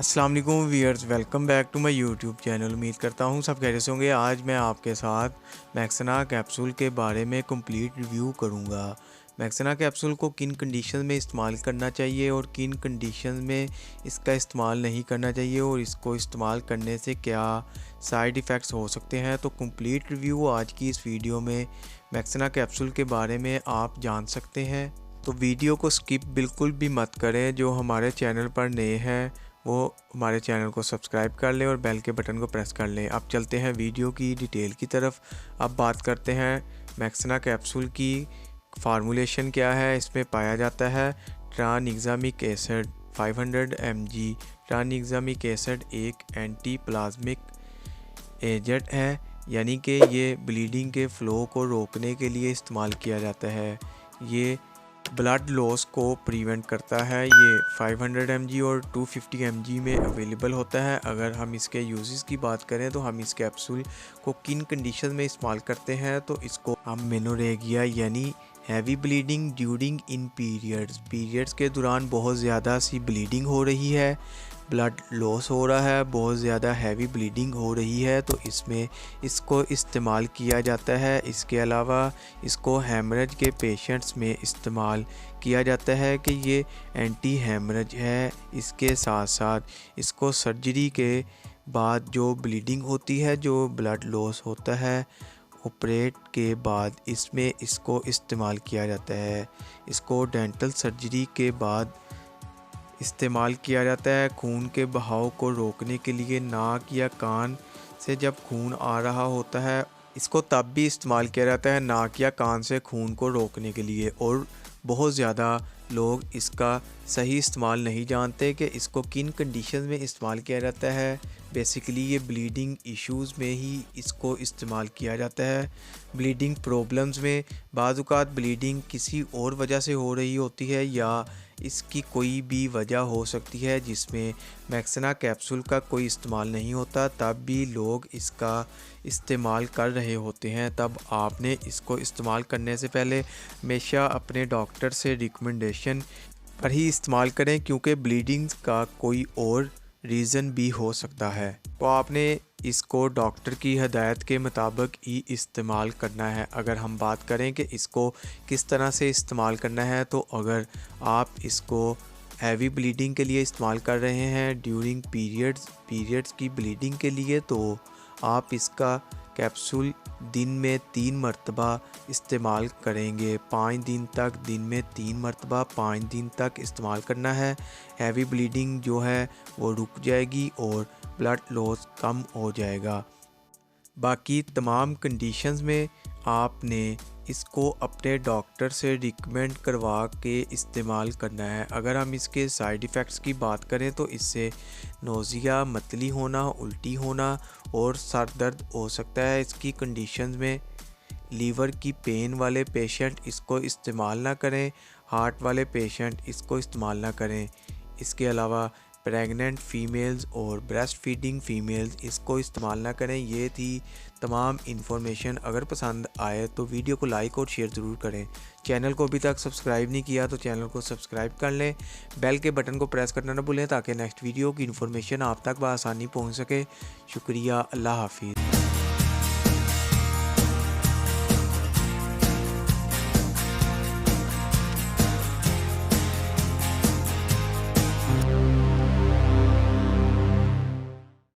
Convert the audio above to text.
अस्सलाम वालेकुम viewers, welcome back to my YouTube channel. उम्मीद करता हूँ सब खैरियत से होंगे। आज मैं आपके साथ मैक्सना कैप्सूल के बारे में कंप्लीट रिव्यू करूँगा। मैक्सना कैप्सूल को किन कंडीशन में इस्तेमाल करना चाहिए और किन कंडीशन में इसका इस्तेमाल नहीं करना चाहिए और इसको इस्तेमाल करने से क्या साइड इफ़ेक्ट्स हो सकते हैं, तो कंप्लीट रिव्यू आज की इस वीडियो में मैक्सना कैप्सूल के बारे में आप जान सकते हैं। तो वीडियो को स्किप बिल्कुल भी मत करें। जो हमारे चैनल पर नए हैं वो हमारे चैनल को सब्सक्राइब कर लें और बेल के बटन को प्रेस कर लें। अब चलते हैं वीडियो की डिटेल की तरफ। अब बात करते हैं मैक्सना कैप्सूल की फार्मूलेशन क्या है। इसमें पाया जाता है ट्रानिक्सामिक एसिड 500 mg। ट्रानिक्सामिक एसिड एक एंटी प्लाज्मिक एजेंट है, यानी कि ये ब्लीडिंग के फ़्लो को रोकने के लिए इस्तेमाल किया जाता है। ये ब्लड लॉस को प्रिवेंट करता है। ये 500 mg और 250 mg में अवेलेबल होता है। अगर हम इसके यूजेस की बात करें तो हम इस कैप्सूल को किन कंडीशन में इस्तेमाल करते हैं, तो इसको हम मेनोरेगिया यानी heavy bleeding during in periods के दौरान बहुत ज़्यादा सी ब्लीडिंग हो रही है, ब्लड लॉस हो रहा है, बहुत ज़्यादा हैवी ब्लीडिंग हो रही है, तो इसमें इसको इस्तेमाल किया जाता है। इसके अलावा इसको हेमरेज के पेशेंट्स में इस्तेमाल किया जाता है कि ये एंटी हेमरेज है। इसके साथ साथ इसको सर्जरी के बाद जो ब्लीडिंग होती है, जो ब्लड लॉस होता है ऑपरेट के बाद, इसमें इसको इस्तेमाल किया जाता है। इसको डेंटल सर्जरी के बाद इस्तेमाल किया जाता है खून के बहाव को रोकने के लिए। नाक या कान से जब खून आ रहा होता है, इसको तब भी इस्तेमाल किया जाता है नाक या कान से खून को रोकने के लिए। और बहुत ज़्यादा लोग इसका सही इस्तेमाल नहीं जानते कि इसको किन कंडीशन में इस्तेमाल किया जाता है। बेसिकली ये ब्लीडिंग इश्यूज़ में ही इसको इस्तेमाल किया जाता है। ब्लीडिंग प्रॉब्लम्स में बाज़-औक़ात ब्लीडिंग किसी और वजह से हो रही होती है या इसकी कोई भी वजह हो सकती है जिसमें मैक्सना कैप्सूल का कोई इस्तेमाल नहीं होता, तब भी लोग इसका इस्तेमाल कर रहे होते हैं। तब आपने इसको इस्तेमाल करने से पहले हमेशा अपने डॉक्टर से रिकमेंडेशन पर ही इस्तेमाल करें, क्योंकि ब्लीडिंग का कोई और रीज़न भी हो सकता है। तो आपने इसको डॉक्टर की हदायत के मुताबिक ही इस्तेमाल करना है। अगर हम बात करें कि इसको किस तरह से इस्तेमाल करना है, तो अगर आप इसको हैवी ब्लीडिंग के लिए इस्तेमाल कर रहे हैं ड्यूरिंग पीरियड्स की ब्लीडिंग के लिए, तो आप इसका कैप्सूल दिन में 3 मरतबा इस्तेमाल करेंगे। 5 दिन तक दिन में 3 मरतबा 5 दिन तक इस्तेमाल करना है। हैवी ब्लीडिंग जो है वो रुक जाएगी और ब्लड लॉस कम हो जाएगा। बाकी तमाम कंडीशंस में आपने इसको अपने डॉक्टर से रिकमेंड करवा के इस्तेमाल करना है। अगर हम इसके साइड इफ़ेक्ट्स की बात करें तो इससे नोज़िया, मतली होना, उल्टी होना और सर दर्द हो सकता है। इसकी कंडीशंस में लीवर की पेन वाले पेशेंट इसको इस्तेमाल ना करें, हार्ट वाले पेशेंट इसको इस्तेमाल ना करें। इसके अलावा प्रेग्नेंट फ़ीमेल्स और ब्रेस्ट फीडिंग फ़ीमेल्स इसको इस्तेमाल ना करें। ये थी तमाम इन्फॉर्मेशन। अगर पसंद आए तो वीडियो को लाइक और शेयर ज़रूर करें। चैनल को अभी तक सब्सक्राइब नहीं किया तो चैनल को सब्सक्राइब कर लें। बेल के बटन को प्रेस करना ना भूलें ताकि नेक्स्ट वीडियो की इन्फॉर्मेशन आप तक बआसानी पहुंच सके। शुक्रिया। अल्लाह हाफिज़।